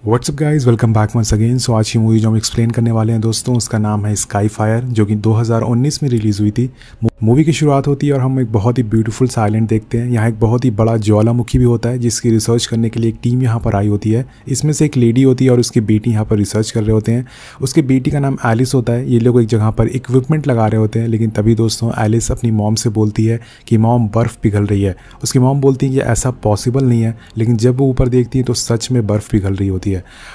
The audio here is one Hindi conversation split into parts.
WhatsApp guys, welcome back once again. So आज की मूवी जो हम एक्सप्लेन करने वाले हैं दोस्तों, उसका नाम है स्काई फायर, जो कि 2019 में रिलीज़ हुई थी। मूवी की शुरुआत होती है और हम एक बहुत ही ब्यूटीफुल सा आइलैंड देखते हैं। यहाँ एक बहुत ही बड़ा ज्वालामुखी भी होता है जिसकी रिसर्च करने के लिए एक टीम यहाँ पर आई होती है। इसमें से एक लेडी होती है और उसकी बेटी यहाँ पर रिसर्च कर रहे होते हैं। उसकी बेटी का नाम एलिस होता है। ये लोग एक जगह पर इक्विपमेंट लगा रहे होते हैं, लेकिन तभी दोस्तों एलिस अपनी मॉम से बोलती है कि मॉम बर्फ़ पिघल रही है। उसकी मॉम बोलती है कि ऐसा पॉसिबल नहीं है, लेकिन जब वो ऊपर देखती है तो सच में बर्फ़ पिघल रही होती है।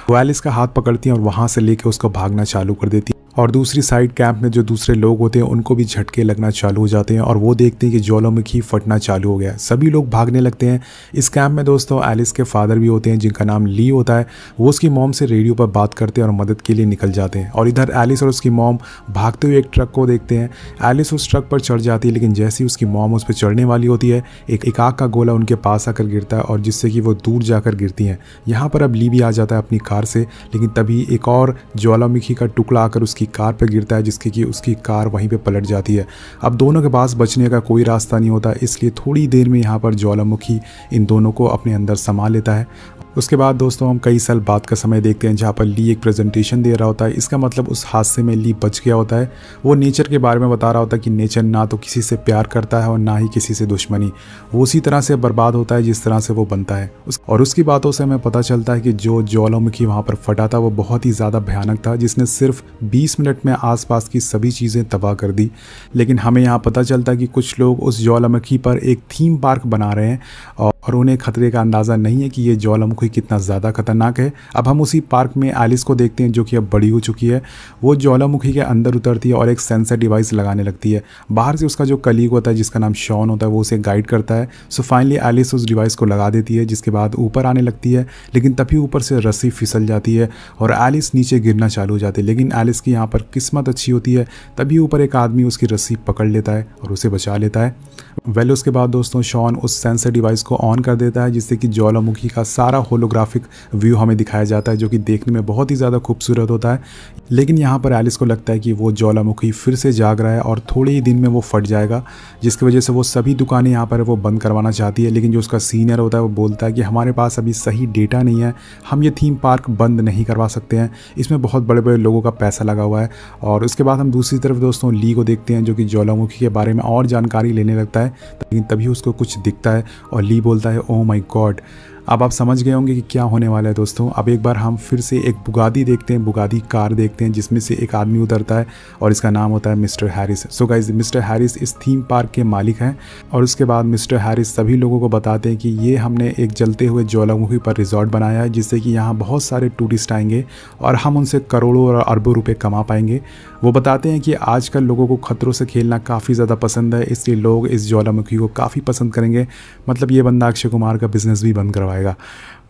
वो एलिस का हाथ पकड़ती हैं और वहाँ से लेके उसको भागना चालू कर देती है। और दूसरी साइड कैंप में जो दूसरे लोग होते हैं उनको भी झटके लगना चालू हो जाते हैं और वो देखते हैं कि ज्वालामुखी फटना चालू हो गया। सभी लोग भागने लगते हैं। इस कैंप में दोस्तों एलिस के फादर भी होते हैं जिनका नाम ली होता है। वो उसकी मॉम से रेडियो पर बात करते हैं और मदद के लिए निकल जाते हैं। और इधर एलिस और उसकी मॉम भागते हुए एक ट्रक को देखते हैं। एलिस उस ट्रक पर चढ़ जाती है, लेकिन जैसे ही उसकी मॉम उस पर चढ़ने वाली होती है एक आग का गोला उनके पास आकर गिरता है और जिससे कि वो दूर जाकर गिरती हैं। यहाँ पर अब ली भी आ जाता है अपनी कार से, लेकिन तभी एक और ज्वालामुखी का टुकड़ा आकर उसकी कार पर गिरता है जिसके कि उसकी कार वहीं पे पलट जाती है। अब दोनों के पास बचने का कोई रास्ता नहीं होता, इसलिए थोड़ी देर में यहाँ पर ज्वालामुखी इन दोनों को अपने अंदर समा लेता है। उसके बाद दोस्तों हम कई साल बाद का समय देखते हैं जहाँ पर ली एक प्रेजेंटेशन दे रहा होता है। इसका मतलब उस हादसे में ली बच गया होता है। वो नेचर के बारे में बता रहा होता है कि नेचर ना तो किसी से प्यार करता है और ना ही किसी से दुश्मनी। वो उसी तरह से बर्बाद होता है जिस तरह से वो बनता है। और उसकी बातों से हमें पता चलता है कि जो ज्वालामुखी वहाँ पर फटा था वो बहुत ही ज़्यादा भयानक था, जिसने सिर्फ 20 मिनट में आसपास की सभी चीज़ें तबाह कर दी। लेकिन हमें यहाँ पता चलता है कि कुछ लोग उस ज्वालामुखी पर एक थीम पार्क बना रहे हैं और उन्हें खतरे का अंदाज़ा नहीं है कि ये ज्वालामुखी कितना ज़्यादा खतरनाक है। अब हम उसी पार्क में एलिस को देखते हैं जो कि अब बड़ी हो चुकी है। वो ज्वालामुखी के अंदर उतरती है और एक सेंसर डिवाइस लगाने लगती है। बाहर से उसका जो कलीग होता है जिसका नाम शॉन होता है वो उसे गाइड करता है। सो फाइनली एलिस उस डिवाइस को लगा देती है, जिसके बाद ऊपर आने लगती है, लेकिन तभी ऊपर से रस्सी फिसल जाती है और एलिस नीचे गिरना चालू हो जाती है। लेकिन एलिस की यहाँ पर किस्मत अच्छी होती है, तभी ऊपर एक आदमी उसकी रस्सी पकड़ लेता है और उसे बचा लेता है। वेल उसके बाद दोस्तों शॉन उस सेंसर डिवाइस को ऑन कर देता है, जिससे कि ज्वालामुखी का सारा होलोग्राफिक व्यू हमें दिखाया जाता है, जो कि देखने में बहुत ही ज़्यादा खूबसूरत होता है। लेकिन यहाँ पर एलिस को लगता है कि वो ज्वालामुखी फिर से जाग रहा है और थोड़े ही दिन में वो फट जाएगा, जिसकी वजह से वो सभी दुकानें यहाँ पर वो बंद करवाना चाहती है। लेकिन जो उसका सीनियर होता है वो बोलता है कि हमारे पास अभी सही डेटा नहीं है, हम ये थीम पार्क बंद नहीं करवा सकते हैं, इसमें बहुत बड़े बड़े लोगों का पैसा लगा हुआ है। और उसके बाद हम दूसरी तरफ दोस्तों ली को देखते हैं जो कि ज्वालामुखी के बारे में और जानकारी लेने लगता है, लेकिन तभी उसको कुछ दिखता है और ली बोलता है ओह माय गॉड। अब आप समझ गए होंगे कि क्या होने वाला है दोस्तों। अब एक बार हम फिर से एक बुगादी देखते हैं, बुगादी कार देखते हैं, जिसमें से एक आदमी उतरता है और इसका नाम होता है mister Harris. So guys, mister Harris इस थीम पार्क के मालिक हैं। और उसके बाद मिस्टर हैरिस सभी लोगों को बताते हैं कि ये हमने एक जलते हुए ज्वालामुखी पर रिजॉर्ट बनाया है, जिससे कि यहाँ बहुत सारे टूरिस्ट आएंगे और हम उनसे करोड़ों और अरबों रुपये कमा पाएंगे। वो बताते हैं कि आजकल लोगों को खतरों से खेलना काफ़ी ज़्यादा पसंद है, इसलिए लोग इस ज्वालामुखी को काफ़ी पसंद करेंगे। मतलब ये बंदा अक्षय कुमार का बिजनेस भी बंद करवाएगा।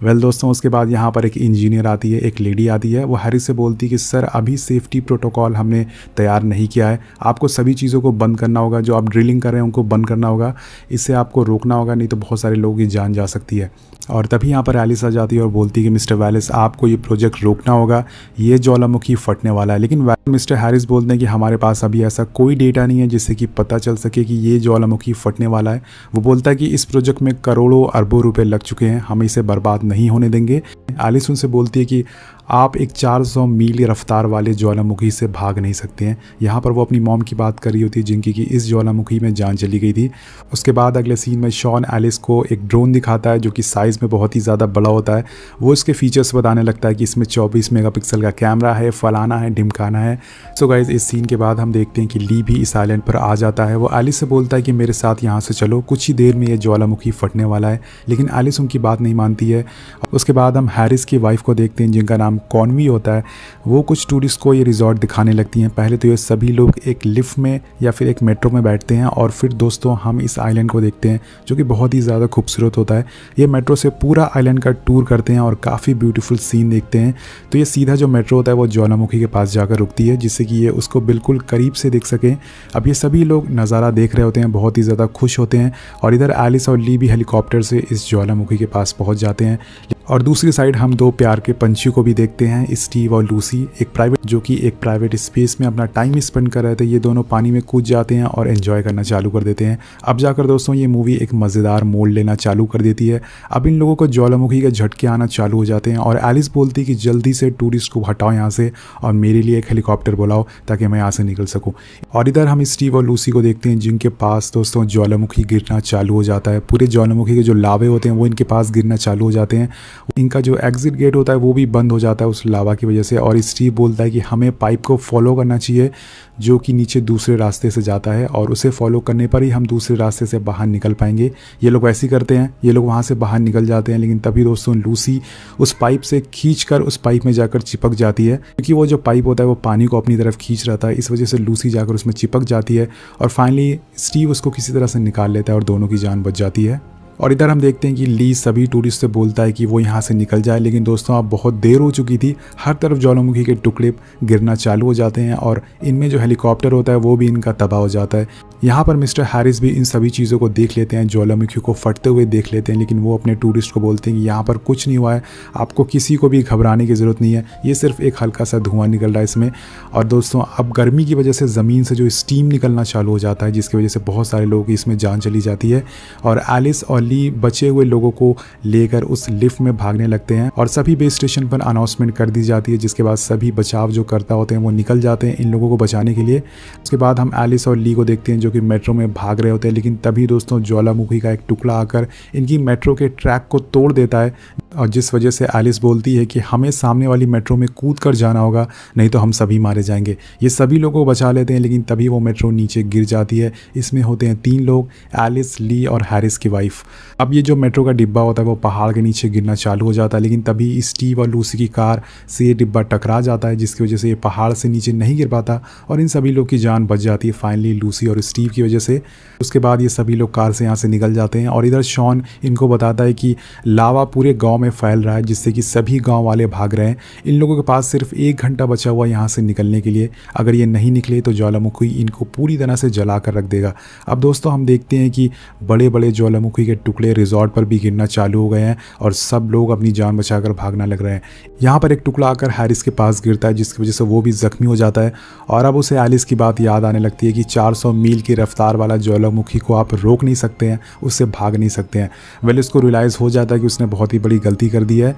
वेल दोस्तों उसके बाद यहाँ पर एक इंजीनियर आती है, एक लेडी आती है। वो हैरिस से बोलती है कि सर अभी सेफ्टी प्रोटोकॉल हमने तैयार नहीं किया है, आपको सभी चीज़ों को बंद करना होगा, जो आप ड्रिलिंग कर रहे हैं उनको बंद करना होगा, इससे आपको रोकना होगा, नहीं तो बहुत सारे लोगों की जान जा सकती है। और तभी यहाँ पर एलिस आ जाती है और बोलती है कि मिस्टर वैलिस आपको ये प्रोजेक्ट रोकना होगा, ये ज्वालामुखी फटने वाला है। लेकिन मिस्टर हैरिस बोलते हैं कि हमारे पास अभी ऐसा कोई डेटा नहीं है जिससे कि पता चल सके कि ये ज्वालामुखी फटने वाला है। वो बोलता है कि इस प्रोजेक्ट में करोड़ों अरबों रुपए लग चुके हैं, हम इसे बर्बाद नहीं होने देंगे। एलिस उनसे बोलती है कि आप एक 400 मील रफ्तार वाले ज्वालामुखी से भाग नहीं सकते हैं। यहाँ पर वो अपनी मॉम की बात कर रही होती है जिनकी कि इस ज्वालामुखी में जान चली गई थी। उसके बाद अगले सीन में शॉन एलिस को एक ड्रोन दिखाता है जो कि साइज़ में बहुत ही ज़्यादा बड़ा होता है। वो इसके फीचर्स बताने लगता है कि इसमें 24 मेगापिक्सल का कैमरा है, फलाना है, ढिमकाना है। सो गाइस इस सीन के बाद हम देखते हैं कि ली भी इस आइलैंड पर आ जाता है। वो एलिस से बोलता है कि मेरे साथ यहाँ से चलो, कुछ ही देर में ये ज्वालामुखी फटने वाला है। लेकिन एलिस उनकी बात नहीं मानती है। उसके बाद हम हैरिस की वाइफ को देखते हैं जिनका नाम कॉनवी होता है। वो कुछ टूरिस्ट को ये रिजॉर्ट दिखाने लगती हैं। पहले तो ये सभी लोग एक लिफ्ट में या फिर एक मेट्रो में बैठते हैं और फिर दोस्तों हम इस आइलैंड को देखते हैं जो कि बहुत ही ज़्यादा खूबसूरत होता है। ये मेट्रो से पूरा आइलैंड का टूर करते हैं और काफ़ी ब्यूटीफुल सीन देखते हैं। तो ये सीधा जो मेट्रो होता है वो ज्वालामुखी के पास जाकर रुकती है, जिससे कि ये उसको बिल्कुल करीब से देख सकें। अब ये सभी लोग नज़ारा देख रहे होते हैं, बहुत ही ज़्यादा खुश होते हैं। और इधर एलिस और ली भी हेलीकॉप्टर से इस ज्वालामुखी के पास पहुँच जाते हैं। और दूसरी साइड हम दो प्यार के पंछी को भी देखते हैं, स्टीव और लूसी, जो कि एक प्राइवेट स्पेस में अपना टाइम स्पेंड कर रहे थे। ये दोनों पानी में कूद जाते हैं और एंजॉय करना चालू कर देते हैं। अब जाकर दोस्तों ये मूवी एक मज़ेदार मोड़ लेना चालू कर देती है। अब इन लोगों को ज्वालामुखी के झटके आना चालू हो जाते हैं और एलिस बोलती है कि जल्दी से टूरिस्ट को हटाओ यहाँ से और मेरे लिए एक हेलीकॉप्टर बुलाओ ताकि मैं यहाँ से निकल सकूँ। और इधर हम स्टीव और लूसी को देखते हैं जिनके पास दोस्तों ज्वालामुखी गिरना चालू हो जाता है। पूरे ज्वालामुखी के जो लावे होते हैं वो इनके पास गिरना चालू हो जाते हैं। इनका जो एग्जिट गेट होता है वो भी बंद हो जाता है उस लावा की वजह से। और स्टीव बोलता है कि हमें पाइप को फॉलो करना चाहिए जो कि नीचे दूसरे रास्ते से जाता है और उसे फॉलो करने पर ही हम दूसरे रास्ते से बाहर निकल पाएंगे। ये लोग वैसे ही करते हैं, ये लोग वहाँ से बाहर निकल जाते हैं। लेकिन तभी दोस्तों लूसी उस पाइप से खींचकर उस पाइप में जाकर चिपक जाती है, क्योंकि वो जो पाइप होता है वो पानी को अपनी तरफ खींच रहा था। इस वजह से लूसी जाकर उसमें चिपक जाती है और फाइनली स्टीव उसको किसी तरह से निकाल लेता है और दोनों की जान बच जाती है। और इधर हम देखते हैं कि ली सभी टूरिस्ट से बोलता है कि वो यहाँ से निकल जाए, लेकिन दोस्तों अब बहुत देर हो चुकी थी। हर तरफ ज्वालामुखी के टुकड़े गिरना चालू हो जाते हैं और इनमें जो हेलीकॉप्टर होता है वो भी इनका तबाह हो जाता है। यहाँ पर मिस्टर हैरिस भी इन सभी चीज़ों को देख लेते हैं, ज्वालामुखी को फटते हुए देख लेते हैं, लेकिन वो अपने टूरिस्ट को बोलते हैं कि यहाँ पर कुछ नहीं हुआ है, आपको किसी को भी घबराने की ज़रूरत नहीं है, ये सिर्फ एक हल्का सा धुआं निकल रहा है इसमें। और दोस्तों अब गर्मी की वजह से ज़मीन से जो स्टीम निकलना चालू हो जाता है, जिसकी वजह से बहुत सारे लोगों की इसमें जान चली जाती है। और एलिस और ली बचे हुए लोगों को लेकर उस लिफ्ट में भागने लगते हैं और सभी बेस स्टेशन पर अनाउंसमेंट कर दी जाती है, जिसके बाद सभी बचाव जो करता होते हैं वो निकल जाते हैं इन लोगों को बचाने के लिए। उसके बाद हम एलिस और ली को देखते हैं जो कि मेट्रो में भाग रहे होते हैं, लेकिन तभी दोस्तों ज्वालामुखी का एक टुकड़ा आकर इनकी मेट्रो के ट्रैक को तोड़ देता है और जिस वजह से एलिस बोलती है कि हमें सामने वाली मेट्रो में कूद कर जाना होगा, नहीं तो हम सभी मारे जाएंगे। ये सभी लोगों को बचा लेते हैं, लेकिन तभी वो मेट्रो नीचे गिर जाती है। इसमें होते हैं 3 लोग, एलिस, ली और हैरिस की वाइफ। अब ये जो मेट्रो का डिब्बा होता है वो पहाड़ के नीचे गिरना चालू हो जाता है, लेकिन तभी स्टीव और लूसी की कार से ये डिब्बा टकरा जाता है, जिसकी वजह से ये पहाड़ से नीचे नहीं गिर पाता और इन सभी लोग की जान बच जाती है फाइनली लूसी और स्टीव की वजह से। उसके बाद ये सभी लोग कार से यहाँ से निकल जाते हैं और इधर शॉन इनको बताता है कि लावा पूरे गांव में फैल रहा है, जिससे कि सभी गांव वाले भाग रहे हैं। इन लोगों के पास सिर्फ 1 घंटा बचा हुआ यहाँ से निकलने के लिए। अगर ये नहीं निकले तो ज्वालामुखी इनको पूरी तरह से जला कर रख देगा। अब दोस्तों हम देखते हैं कि बड़े बड़े ज्वालामुखी के टुकड़े रिजॉर्ट पर भी गिरना चालू हो गए हैं और सब लोग अपनी जान बचाकर भागना लग रहे हैं। यहाँ पर एक टुकड़ा आकर हैरिस के पास गिरता है, जिसकी वजह से वो भी जख्मी हो जाता है और अब उसे एलिस की बात याद आने लगती है कि 400 मील की रफ्तार वाला ज्वालामुखी को आप रोक नहीं सकते हैं, उससे भाग नहीं सकते हैं। वेल उसको रियलाइज़ हो जाता है कि उसने बहुत ही बड़ी गलती कर दी है।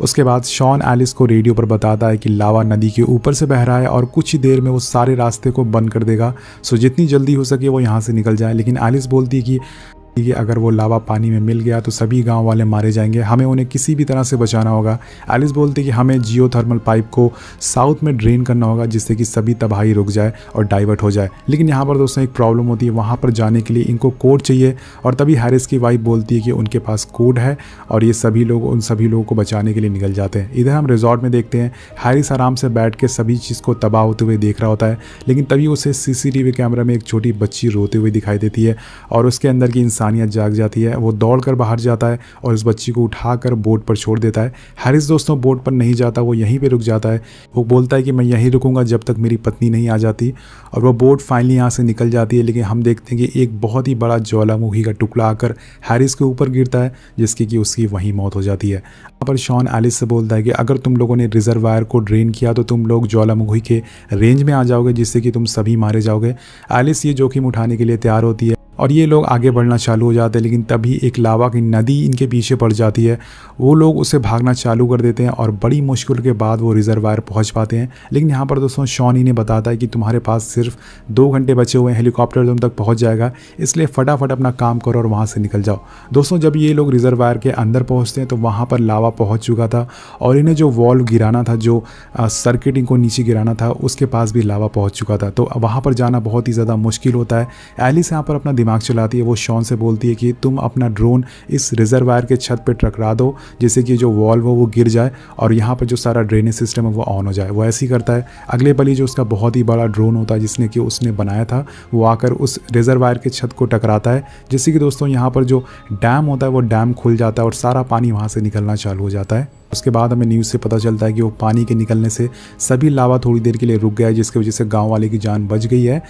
उसके बाद शॉन एलिस को रेडियो पर बताता है कि लावा नदी के ऊपर से बह रहा है और कुछ ही देर में वो सारे रास्ते को बंद कर देगा, सो जितनी जल्दी हो सके वो यहाँ से निकल जाए। लेकिन एलिस बोलती है कि अगर वो लावा पानी में मिल गया तो सभी गांव वाले मारे जाएंगे, हमें उन्हें किसी भी तरह से बचाना होगा। एलिस बोलती है कि हमें जियोथर्मल पाइप को साउथ में ड्रेन करना होगा, जिससे कि सभी तबाही रुक जाए और डाइवर्ट हो जाए। लेकिन यहाँ पर दोस्तों एक प्रॉब्लम होती है, वहाँ पर जाने के लिए इनको कोड चाहिए और तभी हैरिस की वाइफ बोलती है कि उनके पास कोड है और ये सभी लोग उन सभी लोगों को बचाने के लिए निकल जाते हैं। इधर हम रिजॉर्ट में देखते हैं हैरिस आराम से बैठ के सभी चीज़ को तबाह होते हुए देख रहा होता है, लेकिन तभी उसे CCTV कैमरा में एक छोटी बच्ची रोते हुए दिखाई देती है और उसके अंदर की इंसानियत जाग जाती है। वो दौड़कर बाहर जाता है और उस बच्ची को उठाकर बोट पर छोड़ देता है। हैरिस दोस्तों बोट पर नहीं जाता, वो यहीं पे रुक जाता है। वो बोलता है कि मैं यहीं रुकूंगा जब तक मेरी पत्नी नहीं आ जाती और वो बोट फाइनली यहाँ से निकल जाती है। लेकिन हम देखते हैं कि एक बहुत ही बड़ा ज्वालामुखी का टुकड़ा आकर हैरिस के ऊपर गिरता है, जिसकी कि उसकी वहीं मौत हो जाती है। यहाँ पर शॉन एलिस से बोलता है कि अगर तुम लोगों ने रिजर्वायर को ड्रेन किया तो तुम लोग ज्वालामुखी के रेंज में आ जाओगे, जिससे कि तुम सभी मारे जाओगे। एलिस ये जोखिम उठाने के लिए तैयार होती है और ये लोग आगे बढ़ना चालू हो जाते हैं, लेकिन तभी एक लावा की नदी इनके पीछे पड़ जाती है। वो लोग उसे भागना चालू कर देते हैं और बड़ी मुश्किल के बाद वो रिजर्वायर पहुंच पाते हैं। लेकिन यहाँ पर दोस्तों शॉन इन्हें बताता है कि तुम्हारे पास सिर्फ 2 घंटे बचे हुए हैं, हेलीकॉप्टर तुम तक पहुंच जाएगा, इसलिए फटाफट अपना काम करो और वहाँ से निकल जाओ। दोस्तों जब ये लोग रिजर्वायर के अंदर पहुँचते हैं तो वहाँ पर लावा पहुँच चुका था और इन्हें जो वॉल्व गिराना था, जो सर्किट इनको नीचे गिराना था, उसके पास भी लावा पहुँच चुका था। तो वहाँ पर जाना बहुत ही ज़्यादा मुश्किल होता है। एलिस यहाँ पर अपना दिमाग चलाती है। वो शॉन से बोलती है कि तुम अपना ड्रोन इस रिजर्वायर के छत पे टकरा दो, जिससे कि जो वॉल्व हो वो गिर जाए और यहाँ पर जो सारा ड्रेनेज सिस्टम है वो ऑन हो जाए। वो ऐसे ही करता है। अगले पल ही जो उसका बहुत ही बड़ा ड्रोन होता है जिसने कि उसने बनाया था, वो आकर उस रिजर्वायर के छत को टकराता है, जिससे कि दोस्तों यहाँ पर जो डैम होता है वो डैम खुल जाता है और सारा पानी वहाँ से निकलना चालू हो जाता है। उसके बाद हमें न्यूज़ से पता चलता है कि वो पानी के निकलने से सभी लावा थोड़ी देर के लिए रुक गया है, जिसकी वजह से गांव वाले की जान बच गई है।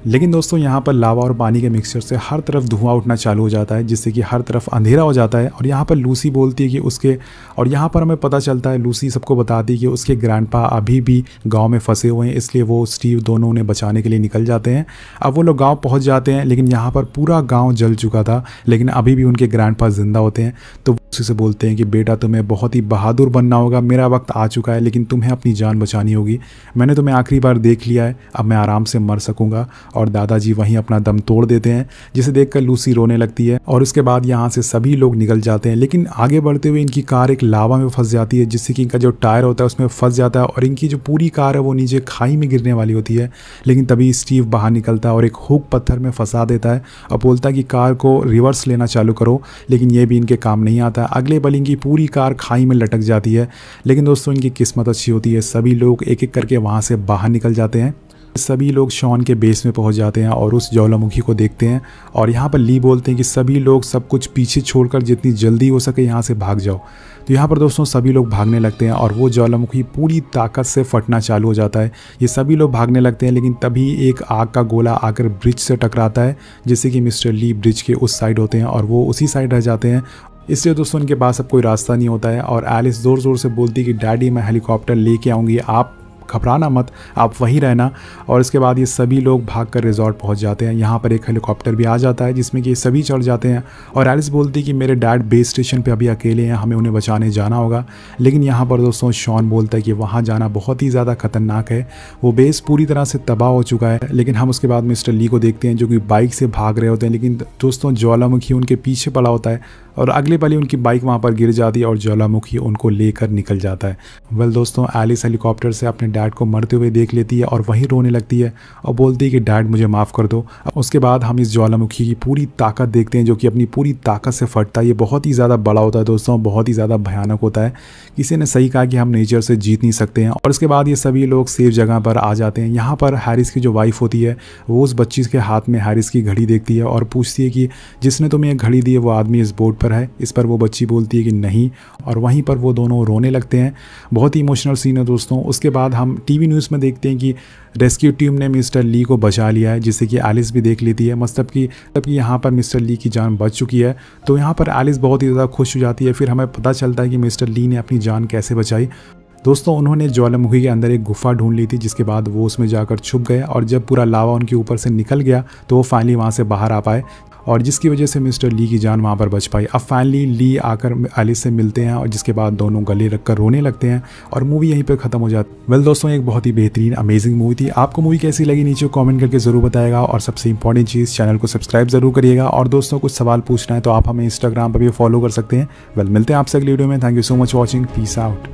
लेकिन दोस्तों यहाँ पर लावा और पानी के मिक्सचर से हर तरफ धुआं उठना चालू हो जाता है, जिससे कि हर तरफ अंधेरा हो जाता है। और यहाँ पर लूसी बोलती है कि उसके, और यहाँ पर हमें पता चलता है, लूसी सबको बताती है कि उसके ग्रैंडपा अभी भी गांव में फंसे हुए हैं, इसलिए वो स्टीव दोनों उन्हें बचाने के लिए निकल जाते हैं। अब वो लोग गांव पहुंच जाते हैं, लेकिन यहाँ पर पूरा गांव जल चुका था, लेकिन अभी भी उनके ग्रैंडपा जिंदा होते हैं। तो उसी से बोलते हैं कि बेटा तुम्हें बहुत ही बहादुर बनना होगा, मेरा वक्त आ चुका है, लेकिन तुम्हें अपनी जान बचानी होगी। मैंने तुम्हें आखिरी बार देख लिया है, अब मैं आराम से मर सकूंगा। और दादाजी वहीं अपना दम तोड़ देते हैं, जिसे देखकर लूसी रोने लगती है। और उसके बाद यहाँ से सभी लोग निकल जाते हैं, लेकिन आगे बढ़ते हुए इनकी कार एक लावा में फंस जाती है, जिससे कि इनका जो टायर होता है उसमें फंस जाता है और इनकी जो पूरी कार है वो नीचे खाई में गिरने वाली होती है। लेकिन तभी स्टीव बाहर निकलता है और एक हुक पत्थर में फंसा देता है और बोलता है कि कार को रिवर्स लेना चालू करो, लेकिन ये भी इनके काम नहीं आता। अगले पल इनकी पूरी कार खाई में लटक जाती है। लेकिन दोस्तों इनकी किस्मत अच्छी होती है, सभी लोग एक एक करके वहाँ से बाहर निकल जाते हैं। सभी लोग शॉन के बेस में पहुंच जाते हैं और उस ज्वालामुखी को देखते हैं। और यहाँ पर ली बोलते हैं कि सभी लोग सब कुछ पीछे छोड़कर जितनी जल्दी हो सके यहाँ से भाग जाओ। तो यहाँ पर दोस्तों सभी लोग भागने लगते हैं और वो ज्वालामुखी पूरी ताकत से फटना चालू हो जाता है। ये सभी लोग भागने लगते हैं, लेकिन तभी एक आग का गोला आकर ब्रिज से टकराता है, जिससे कि मिस्टर ली ब्रिज के उस साइड होते हैं और वो उसी साइड रह जाते हैं। इसलिए दोस्तों उनके पास अब कोई रास्ता नहीं होता है। और एलिस ज़ोर ज़ोर से बोलती है कि डैडी मैं हेलीकॉप्टर लेके आऊँगी, आप घबराना मत, आप वहीं रहना। और इसके बाद ये सभी लोग भागकर रिजॉर्ट पहुंच जाते हैं। यहाँ पर एक हेलीकॉप्टर भी आ जाता है, जिसमें कि सभी चढ़ जाते हैं। और एलिस बोलती है कि मेरे डैड बेस स्टेशन पे अभी अकेले हैं, हमें उन्हें बचाने जाना होगा। लेकिन यहाँ पर दोस्तों शॉन बोलता है कि वहाँ जाना बहुत ही ज़्यादा खतरनाक है, वो बेस पूरी तरह से तबाह हो चुका है। लेकिन हम उसके बाद मिस्टर ली को देखते हैं जो कि बाइक से भाग रहे होते हैं, लेकिन दोस्तों ज्वालामुखी उनके पीछे पड़ा होता है और अगले पल ही उनकी बाइक वहाँ पर गिर जाती है और ज्वालामुखी उनको लेकर निकल जाता है। वेल दोस्तों एलिस हेलीकॉप्टर से अपने डैड को मरते हुए देख लेती है और वहीं रोने लगती है और बोलती है कि डैड मुझे माफ़ कर दो। उसके बाद हम इस ज्वालामुखी की पूरी ताकत देखते हैं, जो कि अपनी पूरी ताकत से फटता है। ये बहुत ही ज़्यादा बड़ा होता है दोस्तों, बहुत ही ज़्यादा भयानक होता है। किसी ने सही कहा कि हम नेचर से जीत नहीं सकते हैं। और उसके बाद ये सभी लोग सेफ जगह पर आ जाते हैं। यहाँ पर हैरिस की जो वाइफ होती है वो उस बच्ची के हाथ में हैरिस की घड़ी देखती है और पूछती है कि जिसने तुम्हें ये घड़ी दी है वो आदमी इस बोर्ड पर है। इस पर वो बच्ची बोलती है कि नहीं, और वहीं पर वो दोनों रोने लगते हैं। बहुत ही इमोशनल सीन है दोस्तों। उसके बाद हम टीवी न्यूज़ में देखते हैं कि रेस्क्यू टीम ने मिस्टर ली को बचा लिया है, जिससे कि एलिस भी देख लेती है। मतलब कि यहाँ पर मिस्टर ली की जान बच चुकी है। तो यहाँ पर एलिस बहुत ही ज़्यादा खुश हो जाती है। फिर हमें पता चलता है कि मिस्टर ली ने अपनी जान कैसे बचाई। दोस्तों उन्होंने ज्वालामुखी के अंदर एक गुफा ढूंढ ली थी, जिसके बाद वो उसमें जाकर छुप गए और जब पूरा लावा उनके ऊपर से निकल गया तो वो फाइनली वहाँ से बाहर आ पाए और जिसकी वजह से मिस्टर ली की जान वहाँ पर बच पाई। अब फाइनली ली आकर एलिस से मिलते हैं और जिसके बाद दोनों गले रखकर रोने लगते हैं और मूवी यहीं पर ख़त्म हो जाती है। वेल दोस्तों एक बहुत ही बेहतरीन अमेजिंग मूवी थी। आपको मूवी कैसी लगी नीचे कमेंट करके ज़रूर बताएगा और सबसे इंपॉर्टेंट चीज़ चैनल को सब्सक्राइब ज़रूर करिएगा। और दोस्तों कुछ सवाल पूछना है तो आप हमें इंस्टाग्राम पर भी फॉलो कर सकते हैं। वेल मिलते हैं आपसे अगली वीडियो में। Thank you so much watching, peace out.